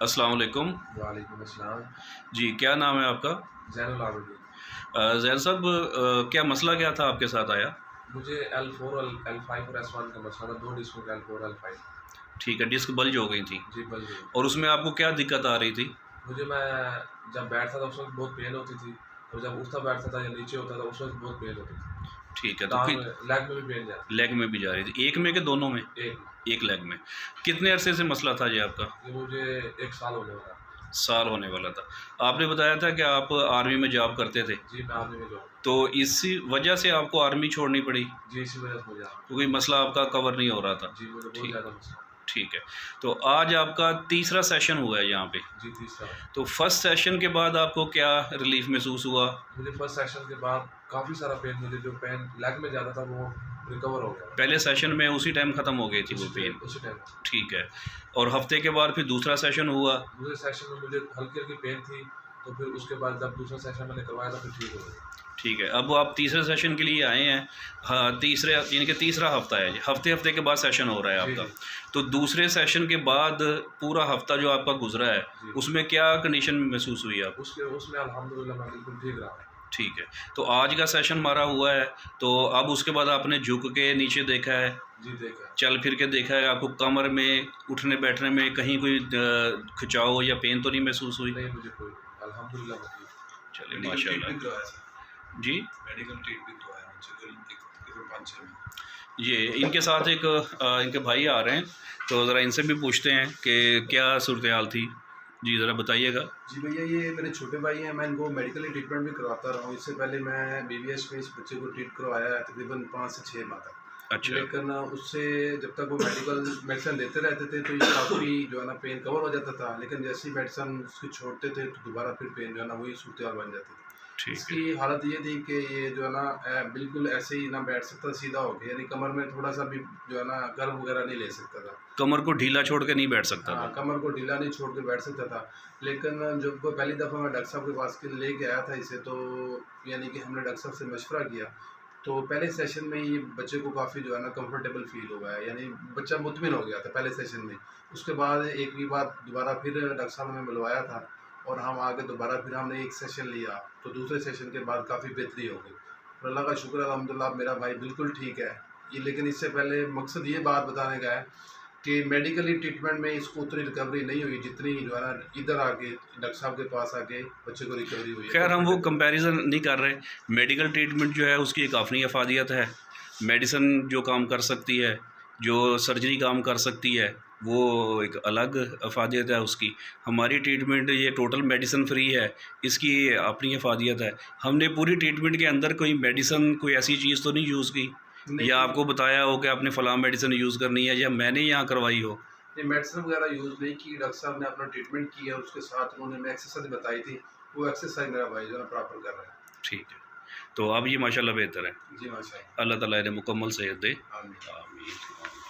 अस्सलाम वालेकुम। वालेकुम अस्सलाम। जी, क्या नाम है आपका? ज़ैनुल आबिदीन। ज़ैन साहब, क्या मसला क्या था आपके साथ आया? मुझे L4 L5 और S1 का मसला था, 2 डिस्कों का L4 L5। ठीक है, डिस्क बल्ज हो गई थी जी, बल्ज हुई। और उसमें आपको क्या दिक्कत आ रही थी? मैं जब बैठता था उस वक़्त बहुत पेन होती थी, और जब उठता बैठता था या नीचे होता था उस वक़्त बहुत पेन होती थी। ठीक है, तो टाँग कि में, लेग में भी पेन जाती लेग में भी जा रही थी, एक में कि दोनों में? थी। एक एक लेग में। कितने अरसे से मसला था जी आपका? ये मुझे 1 साल होने वाला है। साल होने वाला था। आपने बताया था कि आप आर्मी में जॉब करते थे, जी, मैं आर्मी में जॉब। तो इसी वजह से आपको आर्मी छोड़नी पड़ी? जी, इसी वजह से मुझे क्योंकि मसला आपका कवर नहीं हो रहा था। जी, मुझे बहुत ठीक ज़्यादा मसला। ठीक है। तो आज आपका तीसरा सेशन हुआ है यहाँ पे। जी, तीसरा। तो फर्स्ट सेशन के बाद आपको क्या रिलीफ महसूस हुआ? मुझे फर्स्ट सेशन के बाद काफ़ी सारा पेन, मुझे जो पेन लेग में ज़्यादा था वो रिकवर हो गया। पहले सेशन में उसी टाइम ख़त्म हो गई थी वो पेन? उसी टाइम। ठीक है। और हफ्ते के बाद फिर दूसरा सेशन हुआ? दूसरे सेशन में मुझे हल्की-हल्की पेन थी, तो फिर उसके बाद जब दूसरा सेशन मैंने करवाया तो फिर ठीक हो गई। ठीक है। अब आप तीसरे सेशन के लिए आए हैं। हाँ, तीसरे यानी कि तीसरा हफ्ता है, हफ्ते के बाद सेशन हो रहा है जी, आपका। जी। तो दूसरे सेशन के बाद पूरा हफ्ता जो आपका गुजरा है, जी। उसमें क्या कंडीशन महसूस हुई आपको? उसमें अल्हम्दुलिल्लाह मैं बिल्कुल ठीक रहा हूँ। ठीक है। तो आज का सेशन हमारा हुआ है, तो अब उसके बाद आपने झुक के नीचे देखा है, जी, देखा है। चल फिर के देखा है, आपको कमर में उठने बैठने में कहीं कोई खिंचाव या पेन तो नहीं महसूस हुई? नहीं, मुझे कोई अल्हम्दुलिल्लाह मैं ठीक हूँ। चलिए मेडिकल माशाल्लाह। ट्रीटमेंट करवाया सर। जी, मेडिकल ट्रीटमेंट करवाया मुझे करीब 5-6 महीने। ये इनके साथ एक इनके भाई आ रहे हैं, तो ज़रा इनसे भी पूछते हैं कि क्या सूरत हाल थी। जी, ज़रा बताइएगा। जी भैया, ये मेरे छोटे भाई हैं, मैं इनको मेडिकली ट्रीटमेंट भी करवाता रहा हूँ। इससे पहले मैं बीबीएच में इस बच्चे को ट्रीट करवाया है तकरीबन 5 से 6 माह तक। अच्छा। लेकिन उससे जब तक वो मेडिकल मेडिसिन देते रहते थे तो ये काफ़ी जो है ना पेन कवर हो जाता था, लेकिन जैसे ही मेडिसिन उसकी छोड़ते थे तो दोबारा फिर पेन जो है ना वही सूरत हाल बन जाती थी। ठीक है। इसकी हालत ये थी कि ये जो है ना बिल्कुल ऐसे ही ना बैठ सकता, सीधा हो गया, यानी कमर में थोड़ा सा भी जो है ना गर्व वगैरह नहीं ले सकता था। कमर को ढीला छोड़ के नहीं बैठ सकता हाँ, था? कमर को ढीला नहीं छोड़ के बैठ सकता था। लेकिन जब पहली दफ़ा मैं डॉक्टर साहब के पास के लेके आया था इसे, तो यानी कि हमने डॉक्टर साहब से मशवरा किया, तो पहले सेशन में ही बच्चे को काफ़ी जो है ना कंफर्टेबल फ़ील हुआ है, यानी बच्चा मुतमिन हो गया था पहले सेशन में। उसके बाद एक भी बार दोबारा फिर डॉक्टर साहब ने बुलवाया था और हम आगे दोबारा फिर हमने एक सेशन लिया, तो दूसरे सेशन के बाद काफ़ी बेहतरी हो गई और अल्लाह का शुक्र है, अल्हम्दुलिल्लाह मेरा भाई बिल्कुल ठीक है। ये लेकिन इससे पहले मकसद ये बात बताने का है कि मेडिकली ट्रीटमेंट में इसको उतनी रिकवरी नहीं हुई जितनी जो है ना इधर आके डॉक्टर साहब के पास आके बच्चे को रिकवरी हुई है। खैर, हम वो कंपैरिजन नहीं कर रहे। मेडिकल ट्रीटमेंट जो है उसकी एक अपनी अफादियत है। मेडिसिन जो काम कर सकती है, जो सर्जरी काम कर सकती है, वो एक अलग अफादियत है उसकी। हमारी ट्रीटमेंट ये टोटल मेडिसिन फ्री है, इसकी अपनी अफादियत है। हमने पूरी ट्रीटमेंट के अंदर कोई मेडिसिन, कोई ऐसी चीज़ तो नहीं यूज़ की या आपको बताया हो कि आपने फ़लाँ मेडिसिन यूज़ करनी है या मैंने यहाँ करवाई हो? ये मेडिसिन वगैरह यूज़ नहीं की, डॉक्टर साहब ने अपना ट्रीटमेंट किया, उसके साथ उन्होंने हमें एक्सरसाइज बताई थी, वो एक्सरसाइज मेरा भाई जो है प्रॉपर कर रहा है। ठीक है। तो अब ये माशाल्लाह बेहतर है। जी माशाल्लाह। अल्लाह ताला इन्हें मुकम्मल सेहत दे। आमीन। आमीन।